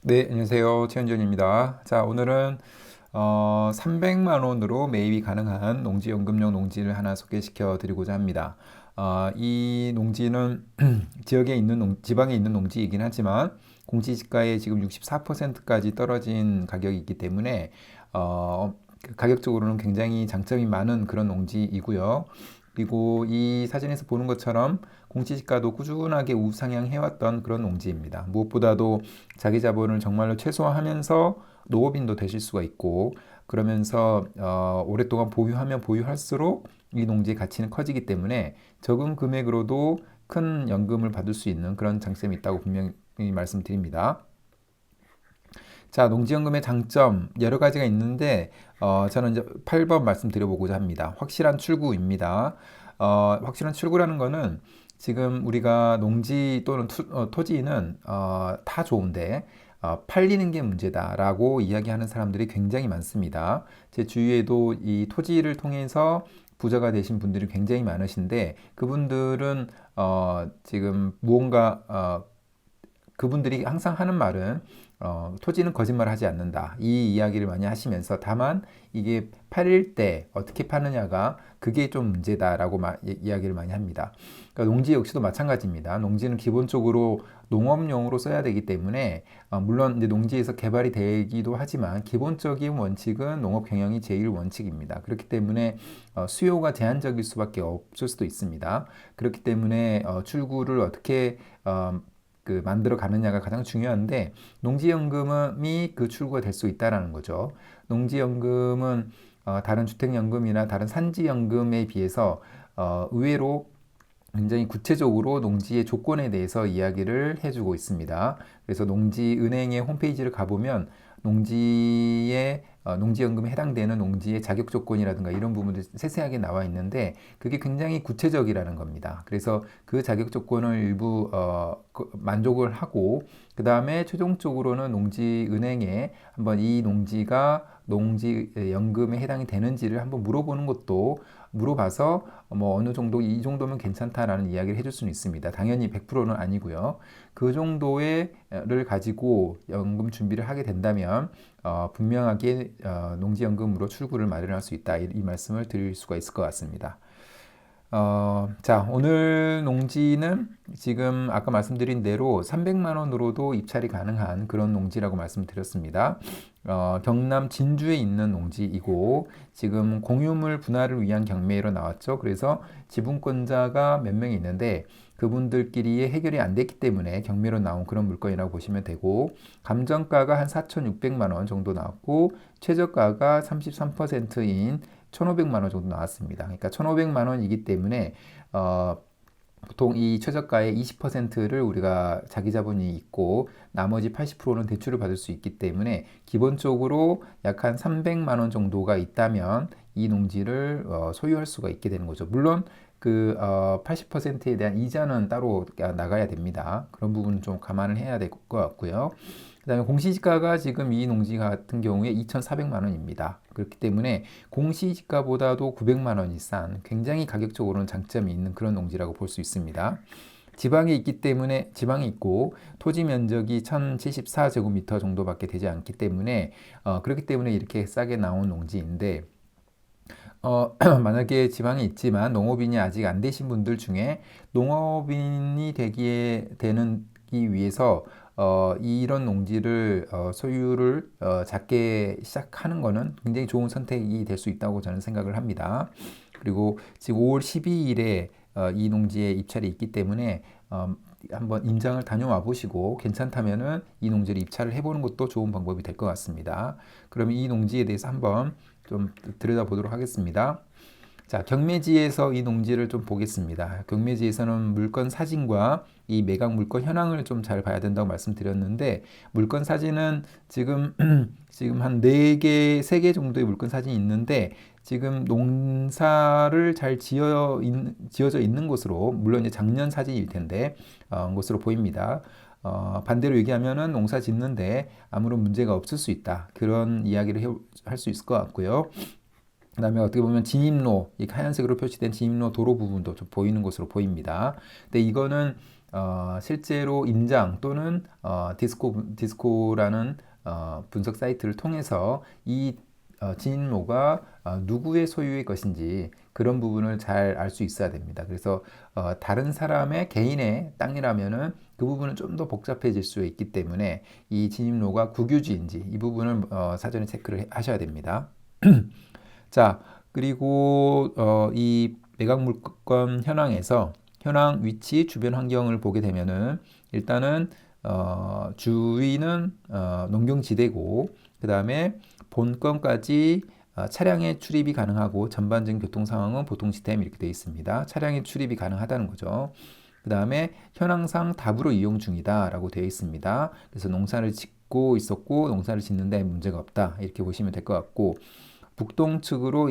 네, 안녕하세요. 최현정입니다. 자, 오늘은 300만 원으로 매입이 가능한 농지연금용 농지를 하나 소개시켜 드리고자 합니다. 이 농지는 지방에 있는 농지이긴 하지만 공시지가의 지금 64%까지 떨어진 가격이기 때문에 가격적으로는 굉장히 장점이 많은 그런 농지이고요. 그리고 이 사진에서 보는 것처럼 공시지가도 꾸준하게 우상향해왔던 그런 농지입니다. 무엇보다도 자기 자본을 정말로 최소화하면서 노후빈도 되실 수가 있고, 그러면서 오랫동안 보유하면 보유할수록 이 농지의 가치는 커지기 때문에 적은 금액으로도 큰 연금을 받을 수 있는 그런 장점이 있다고 분명히 말씀드립니다. 자, 농지연금의 장점 여러 가지가 있는데 저는 이제 8번 말씀드려보고자 합니다. 확실한 출구입니다. 확실한 출구라는 거는 지금 우리가 농지 또는 토지는 다 좋은데 팔리는 게 문제다라고 이야기하는 사람들이 굉장히 많습니다. 제 주위에도 이 토지를 통해서 부자가 되신 분들이 굉장히 많으신데 그분들은 지금 무언가 그분들이 항상 하는 말은 토지는 거짓말하지 않는다. 이 이야기를 많이 하시면서 다만 이게 팔릴 때 어떻게 파느냐가 그게 좀 문제다라고 이야기를 많이 합니다. 그러니까 농지 역시도 마찬가지입니다. 농지는 기본적으로 농업용으로 써야 되기 때문에 물론 이제 농지에서 개발이 되기도 하지만 기본적인 원칙은 농업 경영이 제일 원칙입니다. 그렇기 때문에 수요가 제한적일 수밖에 없을 수도 있습니다. 그렇기 때문에 출구를 어떻게 만들어 가느냐가 가장 중요한데 농지연금이 그 출구가 될 수 있다라는 거죠. 농지연금은 다른 주택연금이나 다른 산지연금에 비해서 의외로 굉장히 구체적으로 농지의 조건에 대해서 이야기를 해주고 있습니다. 그래서 농지은행의 홈페이지를 가보면 농지연금에 해당되는 농지의 자격 조건이라든가 이런 부분들이 세세하게 나와 있는데 그게 굉장히 구체적이라는 겁니다. 그래서 그 자격 조건을 일부 만족을 하고 그 다음에 최종적으로는 농지은행에 한번 이 농지가 농지연금에 해당이 되는지를 한번 물어보는 것도 물어봐서 뭐 어느 정도 이 정도면 괜찮다라는 이야기를 해줄 수는 있습니다. 당연히 100%는 아니고요. 그 정도의를 가지고 연금 준비를 하게 된다면 분명하게 농지연금으로 출구를 마련할 수 있다. 이 말씀을 드릴 수가 있을 것 같습니다. 자, 오늘 농지는 지금 아까 말씀드린 대로 300만 원으로도 입찰이 가능한 그런 농지라고 말씀드렸습니다. 경남 진주에 있는 농지이고 지금 공유물 분할을 위한 경매로 나왔죠. 그래서 지분권자가 몇 명이 있는데 그분들끼리 해결이 안 됐기 때문에 경매로 나온 그런 물건이라고 보시면 되고 감정가가 한 4,600만 원 정도 나왔고 최저가가 33%인 1,500만 원 정도 나왔습니다. 그러니까 1,500만 원이기 때문에 보통 이 최저가의 20%를 우리가 자기 자본이 있고 나머지 80%는 대출을 받을 수 있기 때문에 기본적으로 약 한 300만 원 정도가 있다면 이 농지를 소유할 수가 있게 되는 거죠. 물론 그 80%에 대한 이자는 따로 나가야 됩니다. 그런 부분은 좀 감안을 해야 될 것 같고요. 그다음에 공시지가가 지금 이 농지 같은 경우에 2,400만 원입니다. 그렇기 때문에 공시지가보다도 900만 원이 싼 굉장히 가격적으로는 장점이 있는 그런 농지라고 볼 수 있습니다. 지방에 있기 때문에 지방에 있고 토지 면적이 1,074제곱미터 정도밖에 되지 않기 때문에 그렇기 때문에 이렇게 싸게 나온 농지인데 만약에 지방에 있지만 농업인이 아직 안 되신 분들 중에 농업인이 되기 위해서 이런 농지를 소유를 작게 시작하는 것은 굉장히 좋은 선택이 될 수 있다고 저는 생각을 합니다. 그리고 지금 5월 12일에 이 농지에 입찰이 있기 때문에 한번 임장을 다녀와 보시고 괜찮다면은 이 농지를 입찰을 해보는 것도 좋은 방법이 될 것 같습니다. 그러면 이 농지에 대해서 한번 좀 들여다보도록 하겠습니다. 자, 경매지에서 이 농지를 좀 보겠습니다. 경매지에서는 물건 사진과 이 매각 물건 현황을 좀 잘 봐야 된다고 말씀드렸는데 물건 사진은 지금 지금 한 4개, 3개 정도의 물건 사진이 있는데 지금 농사를 잘 지어져 있는 곳으로 물론 이제 작년 사진일 텐데 곳으로 보입니다. 반대로 얘기하면은 농사 짓는데 아무런 문제가 없을 수 있다. 그런 이야기를 할 수 있을 것 같고요. 그다음에 어떻게 보면 진입로, 이 하얀색으로 표시된 진입로 도로 부분도 좀 보이는 것으로 보입니다. 근데 이거는 실제로 임장 또는 디스코라는 분석 사이트를 통해서 이 진입로가 누구의 소유의 것인지 그런 부분을 잘 알 수 있어야 됩니다. 그래서 다른 사람의 개인의 땅이라면은 그 부분은 좀 더 복잡해질 수 있기 때문에 이 진입로가 국유지인지 이 부분을 사전에 체크를 하셔야 됩니다. 자, 그리고 이 매각 물건 현황에서 현황 위치, 주변 환경을 보게 되면은 일단은 주위는 농경지대고 그 다음에 본건까지 차량의 출입이 가능하고 전반적인 교통 상황은 보통 시스템 이렇게 되어 있습니다. 차량의 출입이 가능하다는 거죠. 그 다음에 현황상 답으로 이용 중이다라고 되어 있습니다. 그래서 농사를 짓고 있었고 농사를 짓는데 문제가 없다 이렇게 보시면 될 것 같고 북동측으로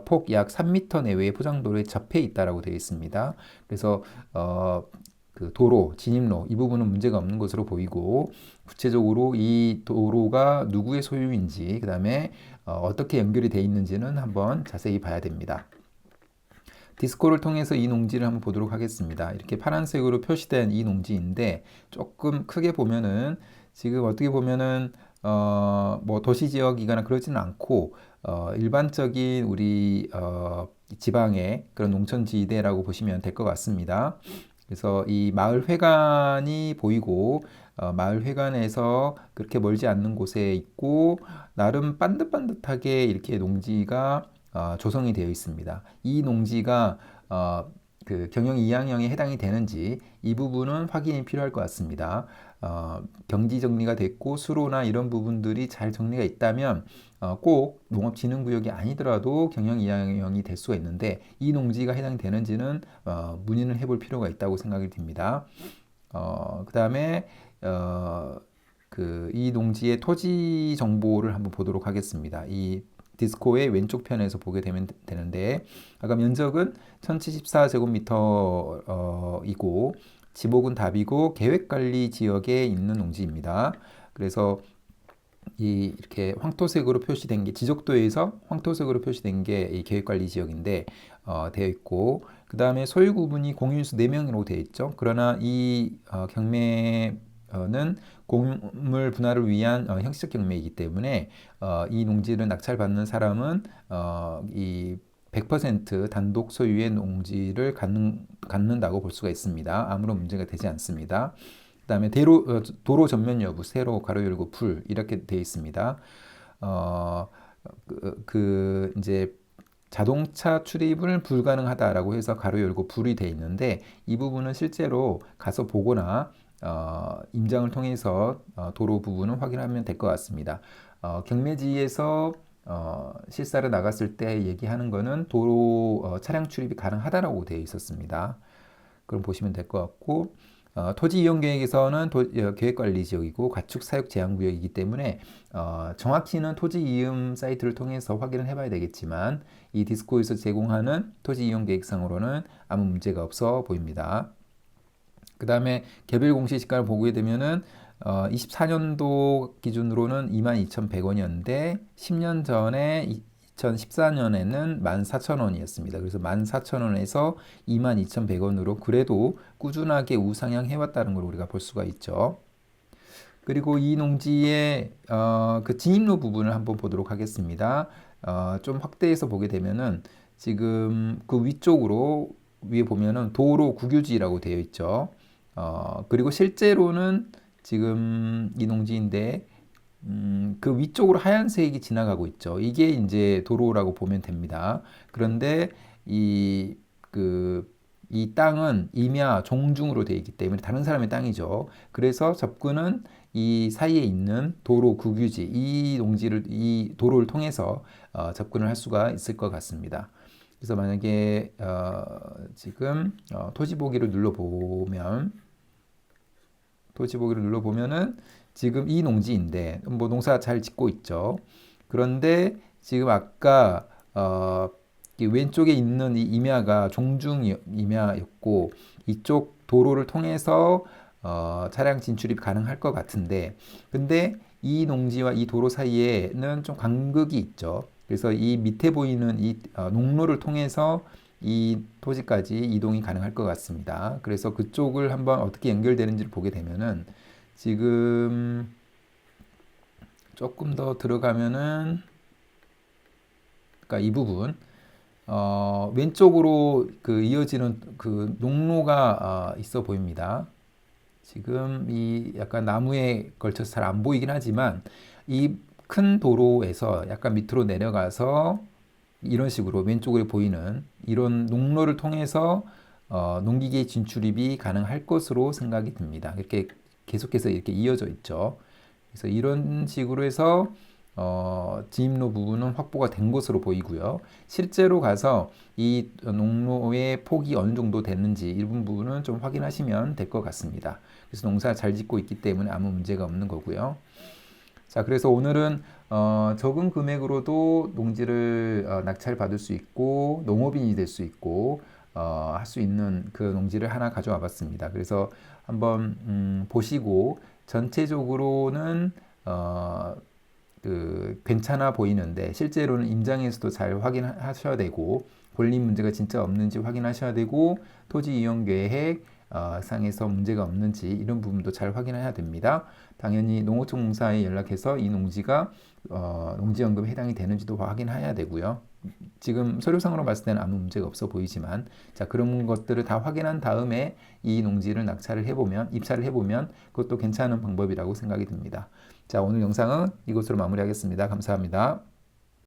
폭 약 3m 내외의 포장도로에 접해 있다라고 되어 있습니다. 그래서 그 도로, 진입로 이 부분은 문제가 없는 것으로 보이고 구체적으로 이 도로가 누구의 소유인지 그 다음에 어떻게 연결이 되어 있는지는 한번 자세히 봐야 됩니다. 디스코를 통해서 이 농지를 한번 보도록 하겠습니다. 이렇게 파란색으로 표시된 이 농지인데 조금 크게 보면은 지금 어떻게 보면은 뭐 도시 지역이거나 그러지는 않고 일반적인 우리 지방의 그런 농촌지대라고 보시면 될 것 같습니다. 그래서 이 마을 회관이 보이고 마을 회관에서 그렇게 멀지 않는 곳에 있고 나름 반듯반듯하게 이렇게 농지가 조성이 되어 있습니다. 이 농지가 그 경영 2항형에 해당이 되는지 이 부분은 확인이 필요할 것 같습니다. 경지 정리가 됐고 수로나 이런 부분들이 잘 정리가 있다면 꼭 농업진흥구역이 아니더라도 경영 2항형이 될 수가 있는데 이 농지가 해당되는지는 문의를 해볼 필요가 있다고 생각이 듭니다. 그 다음에 이 농지의 토지 정보를 한번 보도록 하겠습니다. 이 디스코의 왼쪽 편에서 보게 되면 되는데 아까 면적은 1074제곱미터이고 지목은 답이고 계획관리 지역에 있는 농지입니다. 그래서 이렇게 황토색으로 표시된 게 지적도에서 황토색으로 표시된 게 이 계획관리 지역인데 되어 있고 그 다음에 소유 구분이 공유수 4명으로 되어 있죠. 그러나 이 경매는 공물 분할을 위한 형식적 경매이기 때문에 이 농지를 낙찰받는 사람은 이 100% 단독 소유의 농지를 갖는다고 볼 수가 있습니다. 아무런 문제가 되지 않습니다. 그 다음에 도로 전면 여부, 세로, 가로 열고, 불 이렇게 되어 있습니다. 이제 자동차 출입은 불가능하다라고 해서 가로 열고 불이 되어 있는데 이 부분은 실제로 가서 보거나 임장을 통해서 도로 부분을 확인하면 될 것 같습니다. 경매지에서 실사를 나갔을 때 얘기하는 거는 도로 차량 출입이 가능하다라고 되어 있었습니다. 그럼 보시면 될 것 같고 토지 이용 계획에서는 계획관리 지역이고 가축 사육 제한 구역이기 때문에 정확히는 토지 이음 사이트를 통해서 확인을 해봐야 되겠지만 이 디스코에서 제공하는 토지 이용 계획상으로는 아무 문제가 없어 보입니다. 그 다음에 개별 공시지가를 보게 되면은 24년도 기준으로는 22,100원이었는데 10년 전에 2014년에는 14,000원이었습니다. 그래서 14,000원에서 22,100원으로 그래도 꾸준하게 우상향 해왔다는 걸 우리가 볼 수가 있죠. 그리고 이 농지의 그 진입로 부분을 한번 보도록 하겠습니다. 좀 확대해서 보게 되면은 지금 그 위쪽으로 위에 보면은 도로 국유지라고 되어 있죠. 그리고 실제로는 지금 이 농지인데 그 위쪽으로 하얀색이 지나가고 있죠. 이게 이제 도로라고 보면 됩니다. 그런데 이 땅은 임야 종중으로 되어 있기 때문에 다른 사람의 땅이죠. 그래서 접근은 이 사이에 있는 도로 국유지, 이 도로를 통해서 접근을 할 수가 있을 것 같습니다. 그래서 만약에 지금 토지 보기를 눌러보면은 지금 이 농지인데 뭐 농사 잘 짓고 있죠. 그런데 지금 아까 이 왼쪽에 있는 이 임야가 종중 임야였고 이쪽 도로를 통해서 차량 진출이 가능할 것 같은데 근데 이 농지와 이 도로 사이에는 좀 간극이 있죠. 그래서 이 밑에 보이는 이 농로를 통해서 이 토지까지 이동이 가능할 것 같습니다. 그래서 그쪽을 한번 어떻게 연결되는지를 보게 되면은 지금 조금 더 들어가면은 그러니까 이 부분 왼쪽으로 그 이어지는 그 농로가 있어 보입니다. 지금 이 약간 나무에 걸쳐서 잘 안 보이긴 하지만 이 큰 도로에서 약간 밑으로 내려가서 이런 식으로 왼쪽으로 보이는 이런 농로를 통해서 농기계 진출입이 가능할 것으로 생각이 듭니다. 이렇게 계속해서 이렇게 이어져 있죠. 그래서 이런 식으로 해서 진입로 부분은 확보가 된 것으로 보이고요. 실제로 가서 이 농로의 폭이 어느 정도 됐는지 이 부분은 좀 확인하시면 될 것 같습니다. 그래서 농사 잘 짓고 있기 때문에 아무 문제가 없는 거고요. 자, 그래서 오늘은 적은 금액으로도 농지를 낙찰받을 수 있고 농업인이 될 수 있고 할 수 있는 그 농지를 하나 가져와 봤습니다. 그래서 한번 보시고 전체적으로는 괜찮아 보이는데 실제로는 임장에서도 잘 확인하셔야 되고 권리 문제가 진짜 없는지 확인하셔야 되고 토지 이용 계획 상에서 문제가 없는지 이런 부분도 잘 확인해야 됩니다. 당연히 농어촌공사에 연락해서 이 농지가 농지연금에 해당이 되는지도 확인해야 되고요. 지금 서류상으로 봤을 때는 아무 문제가 없어 보이지만 자, 그런 것들을 다 확인한 다음에 이 농지를 낙찰을 해보면 입찰을 해보면 그것도 괜찮은 방법이라고 생각이 듭니다. 자, 오늘 영상은 이것으로 마무리하겠습니다. 감사합니다.